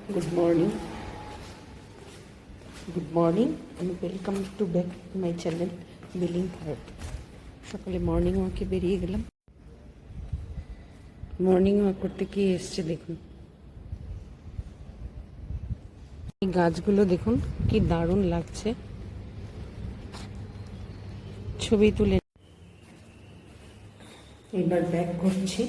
Good morning. Good morning and welcome to back to my channel Billing Heart. সকালে morning ওয়াকে বেরিয়ে গেলাম। Morning walk করতে কি এসছে দেখুন, এই গাছগুলো দেখুন কি দারুণ লাগছে। ছবি তুলে এবার ব্যাক করছি।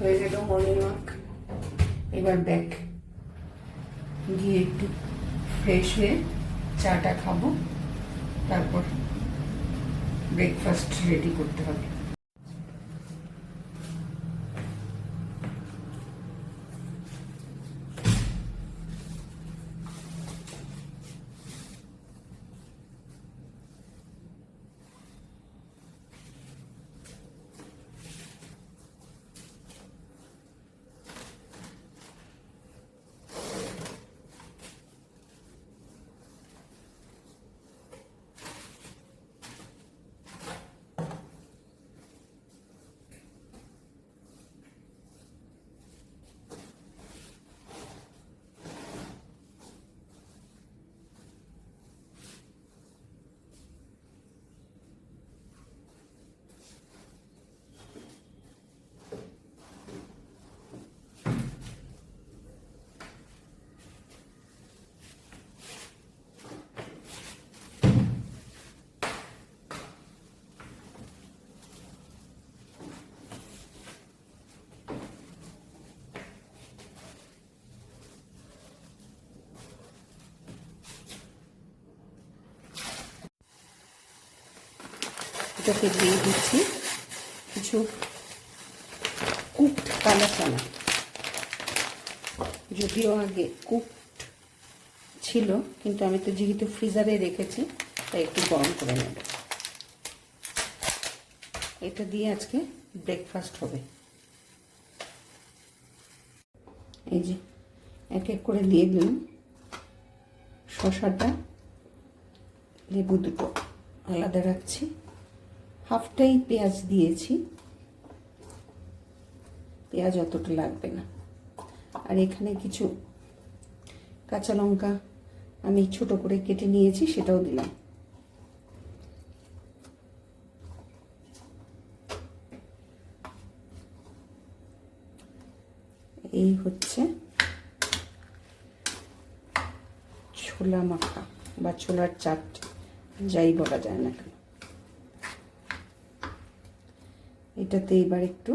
হয়ে গেল মর্নিং ওয়াক, এবার ব্যাক গিয়ে একটু ফ্রেশ হয়ে চাটা খাবো, তারপর ব্রেকফাস্ট রেডি করতে হবে। এটাকে দিয়ে দিচ্ছি কিছু কুকড কালা চানা, যদিও আগে কুকড ছিল কিন্তু আমি তো যেহেতু ফ্রিজারে রেখেছি তাই একটু গরম করে নেব। এটা দিয়ে আজকে ব্রেকফাস্ট হবে। এই যে এক এক করে দিয়ে দিলাম শসাটা, লেবু দুটো আলাদা রাখছি, হাফটাই পেঁয়াজ দিয়েছি, পেঁয়াজ অতটা লাগবে না। আর এখানে কিছু কাঁচা লঙ্কা আমি ছোট করে কেটে নিয়েছি, সেটাও দিলাম। এই হচ্ছে ছোলা মাখা বা ছোলার চাট, যাই বলা যায় না কেন। এটাতে এবার একটু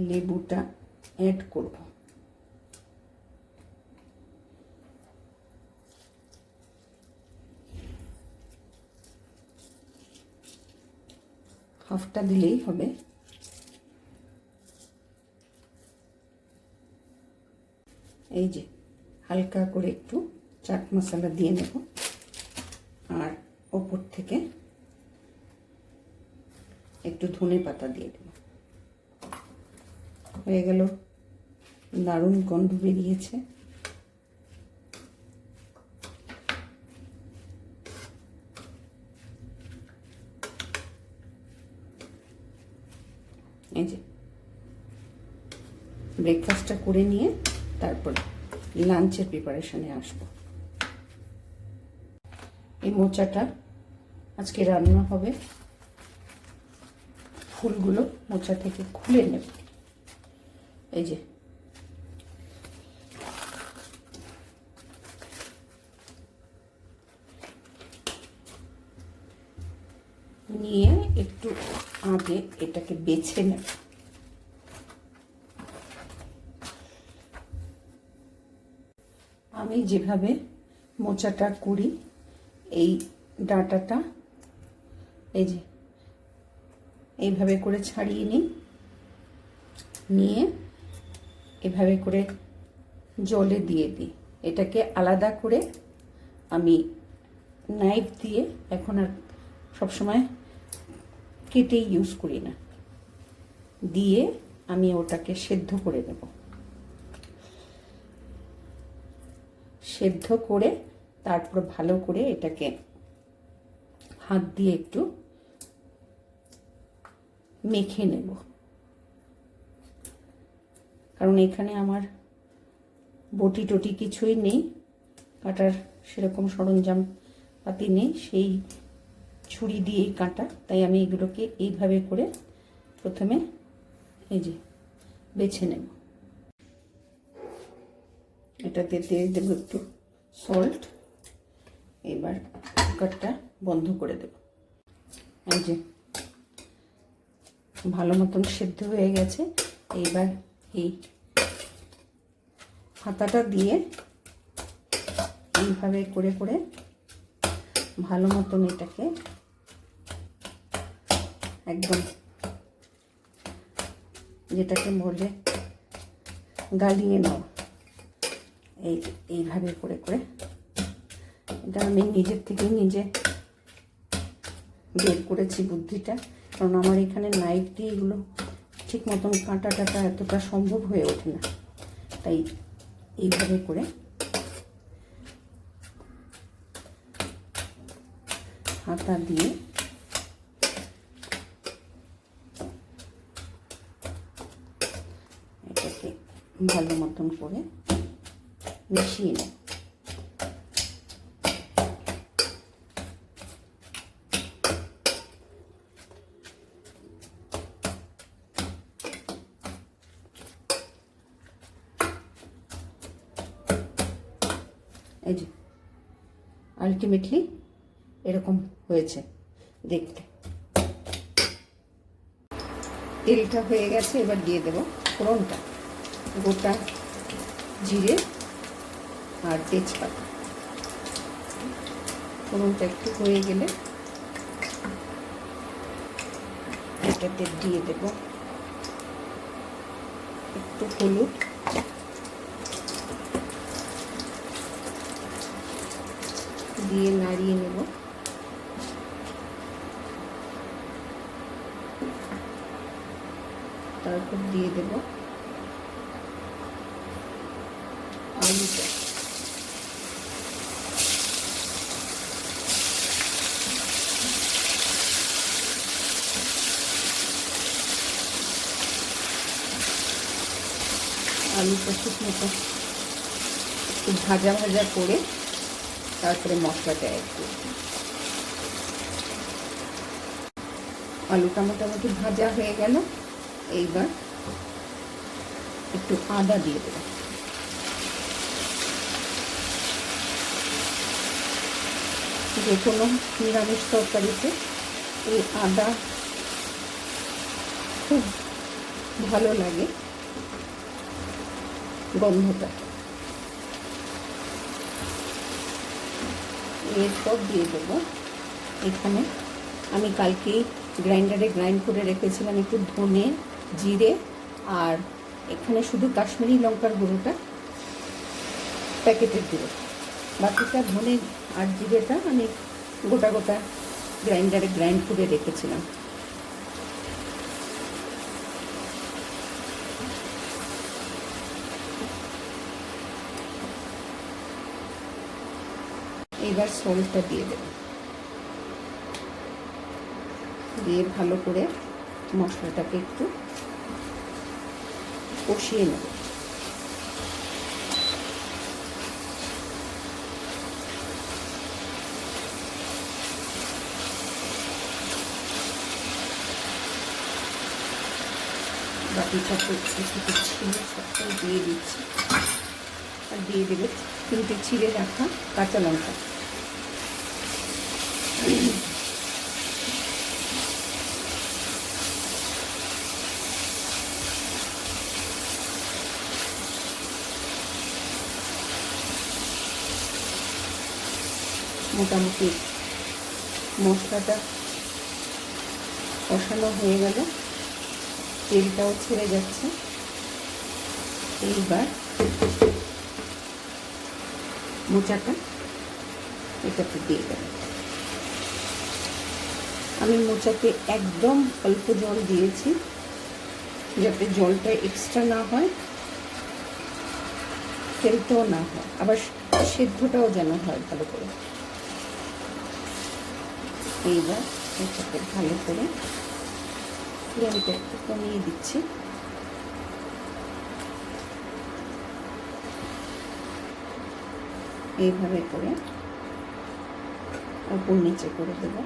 লেবুটা অ্যাড করব। হাফটা দিলেই হবে। এই যে হালকা করে একটু চাট মশলা দিয়ে নেব, আর ওপর থেকে একটু ধনে পাতা দিয়ে দেব। হয়ে গেল, দারুণ গন্ধ বেরিয়েছে। এই যে ব্রেকফাস্টটা করে নিয়ে তারপর লাঞ্চের প্রিপারেশনে আসবো। এই মোচাটা আজকে রান্না হবে। ফুলগুলো মোচা থেকে খুলে নেব। এই যে নিয়ে একটু আগে এটাকে বেছে নেব। আমি যেভাবে মোচাটা করি, এই ডাঁটাটা এই যে এইভাবে করে ছাড়িয়ে নিই, নিয়ে এভাবে করে জলে দিয়ে দিই। এটাকে আলাদা করে আমি নাইফ দিয়ে এখন আর সবসময় কেটে ইউজ করি না, দিয়ে আমি ওটাকে সেদ্ধ করে নেব। সেদ্ধ করে তারপর ভালো করে এটাকে হাত দিয়ে একটু মেখে নেব, কারণ এখানে আমার বটি টটি কিছুই নেই, কাটার সেরকম সরঞ্জাম পাতি নেই, সেই ছুরি দিয়েই কাটা। তাই আমি এগুলোকে এইভাবে করে প্রথমে এই যে বেছে নেব। এটাতে দিয়ে দেবো একটু সল্ট। এবার কুকারটা বন্ধ করে দেব। এই যে ভালো মতন সেদ্ধ হয়ে গেছে। এইবার এই হাতাটা দিয়ে এইভাবে করে করে ভালো মতন এটাকে একদম, যেটাকে বলে গালিয়ে নাও, এইভাবে করে করে এটা আমি নিজের থেকে নিজে বের করেছি বুদ্ধিটা, কারণ আমার এখানে নাইফ দিয়ে এগুলো ঠিক মতন কাটা টাটা এতটা সম্ভব হয়ে ওঠে না। তাই এইভাবে করে হাতা দিয়ে এটাকে ভালো মতন করে মিশিয়ে নেব। এই যে আলটিমেটলি এরকম হয়েছে দেখতে। তেলটা হয়ে গেছে, এবার দিয়ে দেব ফোড়নটা, গোটা জিরে আর তেজপাতা। ফোড়নটা একটু হয়ে গেলে এটাতে দিয়ে দেব একটু হলুদ, দিয়ে নাড়িয়ে নেব। তারপর দিয়ে দেব আলুটা। আলুটা ঠিক মতো একটু ভাজা ভাজা করে তারপরে মশলাটা অ্যাড করব। আলুটা মোটামুটি ভাজা হয়ে গেল। এইবার একটু আদা দিয়ে দেব। যে কোনো নিরামিষ তরকারিতে এই আদা খুব ভালো লাগে গন্ধটা। এরপর দিয়ে দেবো এখানে আমি কালকেই গ্রাইন্ডারে গ্রাইন্ড করে রেখেছিলাম একটু ধনে, জিরে, আর এখানে শুধু কাশ্মীরি লঙ্কার গুঁড়োটা প্যাকেটের গুঁড়ো, বাকিটা ধনে আর জিরেটা আমি গোটা গোটা গ্রাইন্ডারে গ্রাইন্ড করে রেখেছিলাম। এবার সল্টটা দিয়ে দেব, দিয়ে ভালো করে মশলাটাকে একটু কষিয়ে নেব। বাটিটাকে একটু ছিঁড়ে সবটাই দিয়ে দিচ্ছি, আর দিয়ে দেবে 3টে ছিঁড়ে রাখা কাঁচা লঙ্কা। মোটামুটি মশলাটা কষানো হয়ে গেল, তেলটাও ছেড়ে যাচ্ছে। এইবার মোচাটা এটাতে দিয়ে দেব। আমি মোচাতে একদম অল্প জল দিয়েছি যাতে জলটা এক্সট্রা না হয়। ফেলতেও না হয়, আবার সেদ্ধটাও যেন হয় ভালো করে। এইবার এটাকে ভালো করে ফ্লেমটা একটু কমিয়ে দিচ্ছি। এইভাবে করে উপর নিচে করে দেব।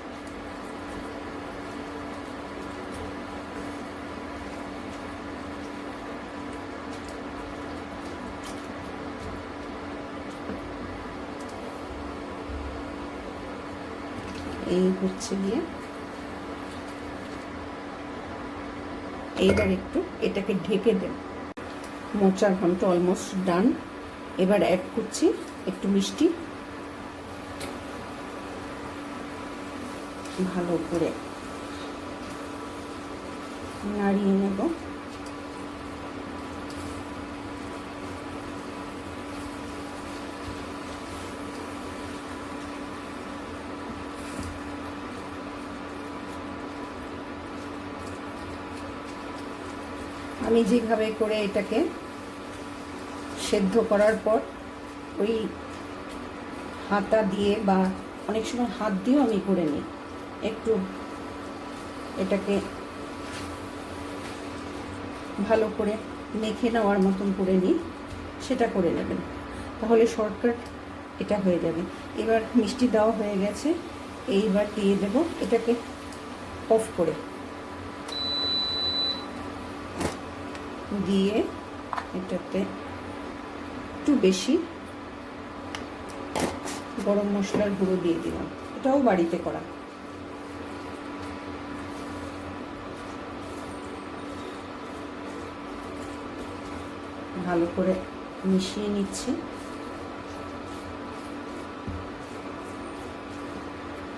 এই হচ্ছে গিয়ে এইবার একটু এটাকে ঢেকে দেব। মোচার ঘন্ট অলমোস্ট ডান। এবার অ্যাড করছি একটু মিষ্টি, ভালো করে নাড়িয়ে নেব। আমি যেভাবে করে এটাকে সেদ্ধ করার পর ওই হাতা দিয়ে বা অনেক সময় হাত দিয়েও আমি করে নিই, একটু এটাকে ভালো করে মেখে নেওয়ার মতন করে নিই, সেটা করে নেবেন, তাহলে শর্টকাট এটা হয়ে যাবে। এবার মিষ্টি দেওয়া হয়ে গেছে, এইবার দিয়ে দেব এটাকে অফ করে, দিয়ে এটাতে একটু বেশি গরম মশলার গুঁড়ো দিয়ে দিলাম, এটাও বাড়িতে করা। ভালো করে মিশিয়ে নিচ্ছি।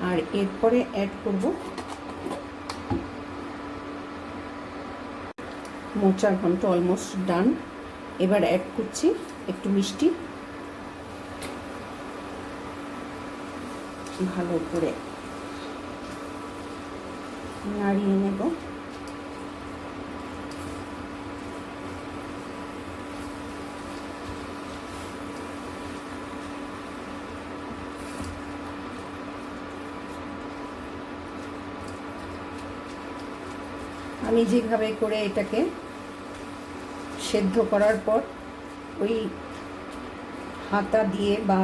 আর এরপরে অ্যাড করব মোচার ঘন্ট অলমোস্ট ডান। এবার অ্যাড করছি একটু মিষ্টি, ভালো করে নাড়িয়ে নেব। আমি যেভাবে করে এটাকে সেদ্ধ করার পর ওই হাতা দিয়ে বা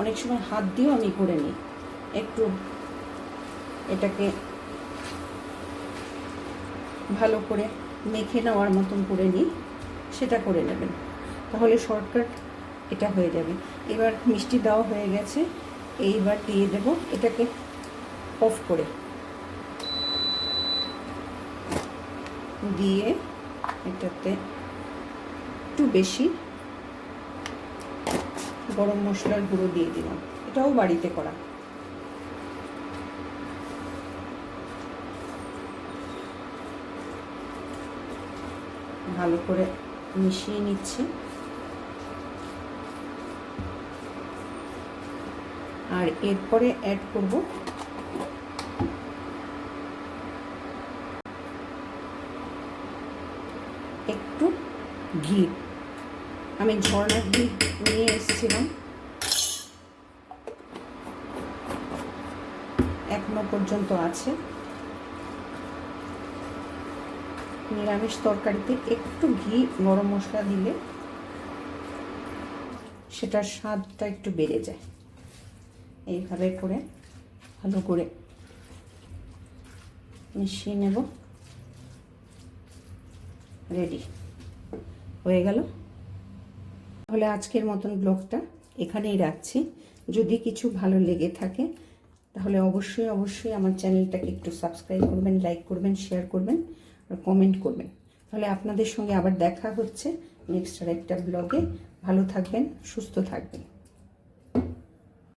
অনেক সময় হাত দিয়েও আমি করে নিই, একটু এটাকে ভালো করে মেখে নেওয়ার মতন করে নিই, সেটা করে নেবেন, তাহলে শর্টকাট এটা হয়ে যাবে। এবার মিষ্টি দেওয়া হয়ে গেছে, এইবার দিয়ে দেব এটাকে অফ করে, দিয়ে এটাতে একটু বেশি গরম মশলার গুঁড়ো দিয়ে দিলাম, এটাও বাড়িতে করা। ভালো করে মিশিয়ে নিচ্ছি। আর এরপরে অ্যাড করব একটু ঘি। আমি ঝর্ণা ঘি নিয়ে এসেছিলাম, এখনো পর্যন্ত আছে। নিরামিষ তরকারিতে একটু ঘি গরম মশলা দিলে সেটার স্বাদটা একটু বেড়ে যায়। এইভাবে করে ভালো করে মিশিয়ে নেব। রেডি হয়ে গেল। তাহলে আজকের মতন ব্লগটা এখানেই রাখছি। যদি কিছু ভালো লেগে থাকে তাহলে অবশ্যই অবশ্যই আমার চ্যানেলটাকে একটু সাবস্ক্রাইব করবেন, লাইক করবেন, শেয়ার করবেন আর কমেন্ট করবেন। তাহলে আপনাদের সঙ্গে আবার দেখা হচ্ছে নেক্সট আর একটা ব্লগে। ভালো থাকবেন, সুস্থ থাকবেন।